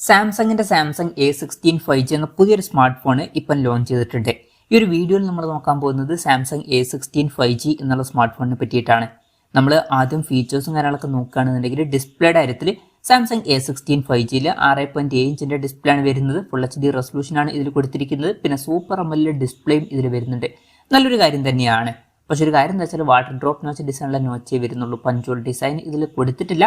സാംസങ്ങിന്റെ Samsung A16 5G എന്ന പുതിയൊരു സ്മാർട്ട് ഫോൺ ഇപ്പം ലോഞ്ച് ചെയ്തിട്ടുണ്ട്. ഈ ഒരു വീഡിയോയിൽ നമ്മൾ നോക്കാൻ പോകുന്നത് സാംസങ് A16 5G എന്നുള്ള സ്മാർട്ട് ഫോണിനെ പറ്റിയിട്ടാണ്. നമ്മൾ ആദ്യം ഫീച്ചേഴ്സും കാര്യങ്ങളൊക്കെ നോക്കുകയാണെന്നുണ്ടെങ്കിൽ ഡിസ്പ്ലേയുടെ കാര്യത്തിൽ സാംസങ് A16 5Gയിൽ 6.7 ഇഞ്ചിന്റെ ഡിസ്പ്ലേ ആണ് വരുന്നത്. ഫുൾ HD റെസൊല്യൂഷനാണ് ഇതിൽ കൊടുത്തിരിക്കുന്നത്. പിന്നെ സൂപ്പർ AMOLED ഡിസ്പ്ലേയും ഇതിൽ വരുന്നുണ്ട്. നല്ലൊരു കാര്യം തന്നെയാണ്. പക്ഷെ ഒരു കാര്യം എന്താ വെച്ചാൽ വാട്ടർ ഡ്രോപ്പ് നോച്ച് ഡിസൈനിലെ നോച്ചേ വരുന്നുള്ളൂ. പഞ്ചോൾ ഡിസൈൻ ഇതിൽ കൊടുത്തിട്ടില്ല.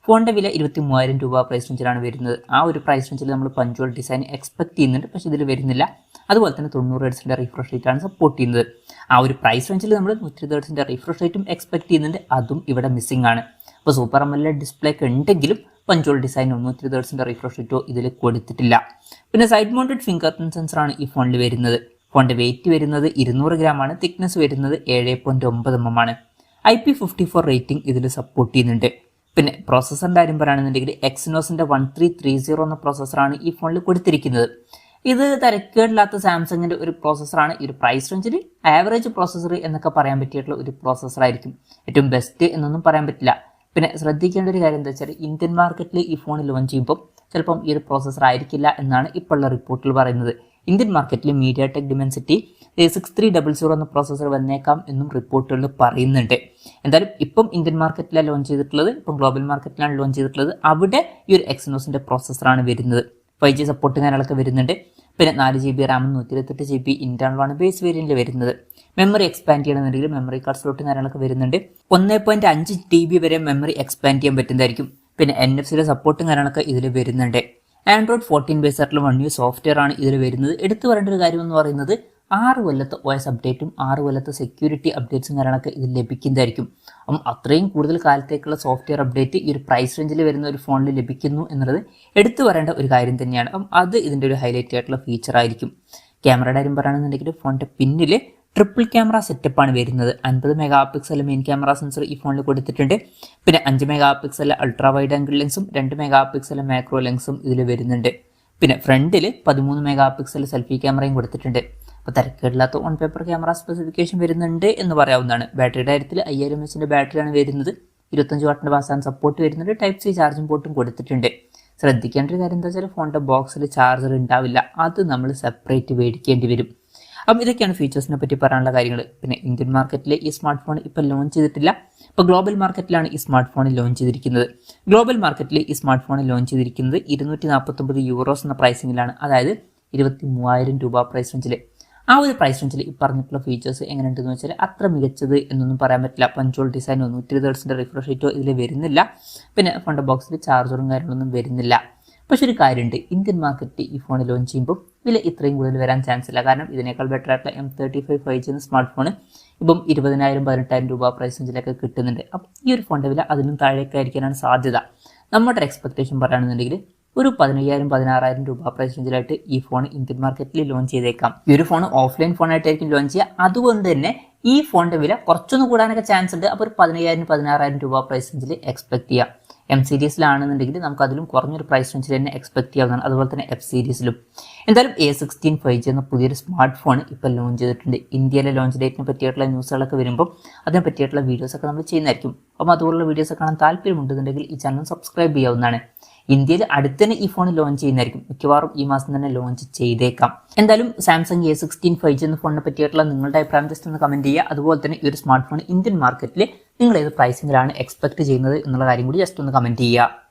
ഫോണിന്റെ വില 23,000 രൂപ പ്രൈസ് റേഞ്ചിലാണ് വരുന്നത്. ആ ഒരു പ്രൈസ് റേഞ്ചിൽ നമ്മൾ പഞ്ചോൾ ഡിസൈൻ എക്സ്പെക്ട് ചെയ്യുന്നുണ്ട്, പക്ഷെ ഇതിൽ വരുന്നില്ല. അതുപോലെ തന്നെ 90 ഹെർട്സിന്റെ റിഫ്രഷ് റേറ്റ് ആണ് സപ്പോർട്ട് ചെയ്യുന്നത്. ആ ഒരു പ്രൈസ് റേഞ്ചിൽ നമ്മൾ 120 ഹെർട്സിന്റെ റിഫ്രഷ് റേറ്റും എക്സ്പെക്ട് ചെയ്യുന്നുണ്ട്, അതും ഇവിടെ മിസ്സിംഗ് ആണ്. അപ്പോൾ സൂപ്പർ AMOLED ഡിസ്പ്ലേ ഒക്കെ ഉണ്ടെങ്കിലും പഞ്ചോൾ ഡിസൈനോ 120 ഹെർട്സിന്റെ റിഫ്രഷ് റേറ്റോ ഇതിൽ കൊടുത്തിട്ടില്ല. പിന്നെ സൈഡ് മൗണ്ടഡ് ഫിംഗർ പ്രിന്റ് സെൻസറാണ് ഈ ഫോണിൽ വരുന്നത്. ഫോണിന്റെ വെയിറ്റ് വരുന്നത് 200 ഗ്രാം ആണ്. തിക്നെസ് വരുന്നത് 7.9 mm ആണ്. IP54 റേറ്റിംഗ് ഇതിൽ സപ്പോർട്ട് ചെയ്യുന്നുണ്ട്. പിന്നെ പ്രോസസ്സറിന്റെ കാര്യം പറയുകയാണെന്നുണ്ടെങ്കിൽ എക്സിനോസിന്റെ 1330 എന്ന പ്രോസസ്സറാണ് ഈ ഫോണിൽ കൊടുത്തിരിക്കുന്നത്. ഇത് തരക്കേടില്ലാത്ത സാംസങ്ങിന്റെ ഒരു പ്രോസസ്സറാണ്. ഈ ഒരു പ്രൈസ് റേഞ്ചിൽ ആവറേജ് പ്രോസസ്സർ എന്നൊക്കെ പറയാൻ പറ്റിയിട്ടുള്ള ഒരു പ്രോസസ്സർ ആയിരിക്കും. ഏറ്റവും ബെസ്റ്റ് എന്നൊന്നും പറയാൻ പറ്റില്ല. പിന്നെ ശ്രദ്ധിക്കേണ്ട ഒരു കാര്യം എന്താ വെച്ചാൽ ഇന്ത്യൻ മാർക്കറ്റിൽ ഈ ഫോൺ ലോഞ്ച് ചെയ്യുമ്പോൾ ചിലപ്പം ഈ ഒരു പ്രോസസ്സർ ആയിരിക്കില്ല എന്നാണ് ഇപ്പോഴുള്ള റിപ്പോർട്ടിൽ പറയുന്നത്. ഇന്ത്യൻ മാർക്കറ്റിൽ MediaTek Dimensity 6300 എന്ന പ്രോസസ്സർ വന്നേക്കാം എന്നും റിപ്പോർട്ടുകൾ പറയുന്നുണ്ട്. എന്തായാലും ഇപ്പം ഇന്ത്യൻ മാർക്കറ്റിലാണ് ലോഞ്ച് ചെയ്തിട്ടുള്ളത്, ഇപ്പം ഗ്ലോബൽ മാർക്കറ്റിലാണ് ലോഞ്ച് ചെയ്തിട്ടുള്ളത്. അവിടെ ഈ ഒരു എക്സിനോസിന്റെ പ്രോസസ്സറാണ് വരുന്നത്. 5G സപ്പോർട്ട് കാര്യങ്ങളൊക്കെ വരുന്നുണ്ട്. പിന്നെ 4GB RAM 128GB ഇന്റേണലാണ് ബേസ് വേരിയന്റിൽ വരുന്നത്. മെമ്മറി എക്സ്പാൻഡ് ചെയ്യണമെന്നുണ്ടെങ്കിൽ മെമ്മറി കാർഡ് സ്ലോട്ടും കാര്യങ്ങളൊക്കെ വരുന്നുണ്ട്. 1.5 TB വരെ മെമ്മറി എക്സ്പാൻഡ് ചെയ്യാൻ പറ്റുന്നതായിരിക്കും. പിന്നെ NFC സപ്പോർട്ടും കാര്യങ്ങളൊക്കെ ഇതിൽ വരുന്നുണ്ട്. Android 14 ബേസ് ആയിട്ടുള്ള 1U സോഫ്റ്റ്വെയർ ആണ് ഇതിൽ വരുന്നത്. എടുത്തു പറയേണ്ട ഒരു കാര്യം എന്ന് പറയുന്നത് 6 കൊല്ലത്തെ OS അപ്ഡേറ്റും 6 കൊല്ലത്തെ സെക്യൂരിറ്റി അപ്ഡേറ്റ്സും കാര്യങ്ങളൊക്കെ ഇതിൽ ലഭിക്കുന്നതായിരിക്കും. അപ്പം അത്രയും കൂടുതൽ കാലത്തേക്കുള്ള സോഫ്റ്റ്വെയർ അപ്ഡേറ്റ് ഈ ഒരു പ്രൈസ് റേഞ്ചിൽ വരുന്ന ഒരു ഫോണിൽ ലഭിക്കുന്നു എന്നുള്ളത് എടുത്തു പറയേണ്ട ഒരു കാര്യം തന്നെയാണ്. അപ്പം അത് ഇതിൻ്റെ ഒരു ഹൈലൈറ്റ് ആയിട്ടുള്ള ഫീച്ചർ ആയിരിക്കും. ക്യാമറയുടെ കാര്യം പറയുകയാണെന്നുണ്ടെങ്കിൽ ഫോണിൻ്റെ പിന്നിൽ ട്രിപ്പിൾ ക്യാമറ സെറ്റപ്പാണ് വരുന്നത്. 50 mega pixel main camera sensor ഈ ഫോണിൽ കൊടുത്തിട്ടുണ്ട്. പിന്നെ 5 mega pixel ultra wide angle ലെൻസും 2 മെഗാ പിക്സൽ മാക്രോ ലെൻസും ഇതിൽ വരുന്നുണ്ട്. പിന്നെ ഫ്രണ്ടിൽ 13 മെഗാ പിക്സൽ സെൽഫി ക്യാമറയും കൊടുത്തിട്ടുണ്ട്. അപ്പോൾ തിരക്കേടില്ലാത്ത ഓൺ പേപ്പർ ക്യാമറ സ്പെസിഫിക്കേഷൻ വരുന്നുണ്ട് എന്ന് പറയാവുന്നതാണ്. ബാറ്ററിയുടെ കാര്യത്തിൽ 5000 mAh ബാറ്ററിയാണ് വരുന്നത്. 25 വാട്ടിന്റെ ഫാസ്റ്റ് സപ്പോർട്ട് വരുന്നുണ്ട്. Type-C ചാർജിംഗ് പോർട്ടും കൊടുത്തിട്ടുണ്ട്. ശ്രദ്ധിക്കേണ്ട ഒരു കാര്യം എന്താ വെച്ചാൽ ഫോണിന്റെ ബോക്സിൽ ചാർജർ ഉണ്ടാവില്ല, അത് നമ്മൾ സെപ്പറേറ്റ് മേടിക്കേണ്ടി വരും. അപ്പം ഇതൊക്കെയാണ് ഫീച്ചേഴ്സിനെ പറ്റി പറയാനുള്ള കാര്യങ്ങൾ. പിന്നെ ഇന്ത്യൻ മാർക്കറ്റിൽ ഈ സ്മാർട്ട് ഫോൺ ഇപ്പോൾ ലോഞ്ച് ചെയ്തിട്ടില്ല. ഇപ്പോൾ ഗ്ലോബൽ മാർക്കറ്റിലാണ് ഈ സ്മാർട്ട് ഫോൺ ലോഞ്ച് ചെയ്തിരിക്കുന്നത്. ഗ്ലോബൽ മാർക്കറ്റിൽ ഈ സ്മാർട്ട് ഫോൺ ലോഞ്ച് ചെയ്തിരിക്കുന്നത് 249 യൂറോസ് എന്ന പ്രൈസിങ്ങിലാണ്, അതായത് 23,000 രൂപ പ്രൈസ് റേഞ്ചിൽ. ആ ഒരു പ്രൈസ് റേഞ്ചിൽ ഈ പറഞ്ഞിട്ടുള്ള ഫീച്ചേഴ്സ് എങ്ങനെയുണ്ടെന്ന് വെച്ചാൽ അത്ര മികച്ചത് എന്നൊന്നും പറയാൻ പറ്റില്ല. പഞ്ചോൾ ഡിസൈനോ 120 ഹെർട്സിന്റെ റിഫ്രഷ് റേറ്റോ ഇതിൽ വരുന്നില്ല. പിന്നെ ഫോണിന്റെ ബോക്സിൽ ചാർജറും കാര്യങ്ങളൊന്നും വരുന്നില്ല. പക്ഷെ ഒരു കാര്യമുണ്ട്, ഇന്ത്യൻ മാർക്കറ്റിൽ ഈ ഫോൺ ലോഞ്ച് ചെയ്യുമ്പോൾ വില ഇത്രയും കൂടുതൽ വരാൻ ചാൻസ് ഇല്ല. കാരണം ഇതിനേക്കാൾ ബെറ്റർ ആയിട്ടുള്ള M35 5G എന്ന സ്മാർട്ട് ഫോൺ ഇപ്പം 20,000-18,000 രൂപ പ്രൈസ് റേഞ്ചിലൊക്കെ കിട്ടുന്നുണ്ട്. അപ്പം ഈ ഒരു ഫോണിന്റെ വില അതിനും താഴേക്ക് ആയിരിക്കാനാണ് സാധ്യത. നമ്മുടെ എക്സ്പെക്ടേഷൻ പറയുകയാണെന്നുണ്ടെങ്കിൽ ഒരു 15,000-16,000 രൂപ പ്രൈസ് റേഞ്ചിലായിട്ട് ഈ ഫോൺ ഇന്ത്യൻ മാർക്കറ്റിൽ ലോഞ്ച് ചെയ്തേക്കാം. ഈ ഒരു ഫോൺ ഓഫ്ലൈൻ ഫോണായിട്ടായിരിക്കും ലോഞ്ച് ചെയ്യുക. അതുകൊണ്ട് തന്നെ ഈ ഫോണിന്റെ വില കുറച്ചൊന്നും കൂടാനൊക്കെ ചാൻസ് ഉണ്ട്. അപ്പോൾ ഒരു 15,000-16,000 രൂപ പ്രൈസ് റേഞ്ചിൽ എക്സ്പെക്ട് ചെയ്യാം. M സീരീസിലാണെന്നുണ്ടെങ്കിൽ നമുക്ക് അതിലും കുറഞ്ഞൊരു പ്രൈസ് റേഞ്ചിൽ തന്നെ എക്സ്പെക്ട് ചെയ്യാവുന്നതാണ്. അതുപോലെ തന്നെ F സീരീസിലും. എന്തായാലും A16 5G എന്ന പുതിയൊരു സ്മാർട്ട് ഫോൺ ഇപ്പോൾ ലോഞ്ച് ചെയ്തിട്ടുണ്ട്. ഇന്ത്യയിലെ ലോഞ്ച് ഡേറ്റിനെ പറ്റിയിട്ടുള്ള ന്യൂസുകളൊക്കെ വരുമ്പോൾ അതിനെ പറ്റിയിട്ടുള്ള വീഡിയോസൊക്കെ നമ്മൾ ചെയ്യുന്നതായിരിക്കും. അപ്പം അതുപോലുള്ള വീഡിയോസ് കാണാൻ താല്പര്യമുണ്ടെന്നുണ്ടെങ്കിൽ ഈ ചാനൽ സബ്സ്ക്രൈബ് ചെയ്യാവുന്നതാണ്. ഇന്ത്യയിൽ അടുത്ത് തന്നെ ഈ ഫോൺ ലോഞ്ച് ചെയ്യുന്നതായിരിക്കും. മിക്കവാറും ഈ മാസം തന്നെ ലോഞ്ച് ചെയ്തേക്കാം. എന്തായാലും സാംസങ് A16 5G എന്ന ഫോണിനെ പറ്റിയിട്ടുള്ള നിങ്ങളുടെ അഭിപ്രായം ജസ്റ്റ് ഒന്ന് കമന്റ് ചെയ്യുക. അതുപോലെ തന്നെ ഈ ഒരു സ്മാർട്ട് ഫോൺ ഇന്ത്യൻ മാർക്കറ്റിൽ നിങ്ങൾ ഏത് പ്രൈസിങ്ങിലാണ് എക്സ്പെക്ട് ചെയ്യുന്നത് എന്നുള്ള കാര്യം കൂടി ജസ്റ്റ് ഒന്ന് കമന്റ് ചെയ്യുക.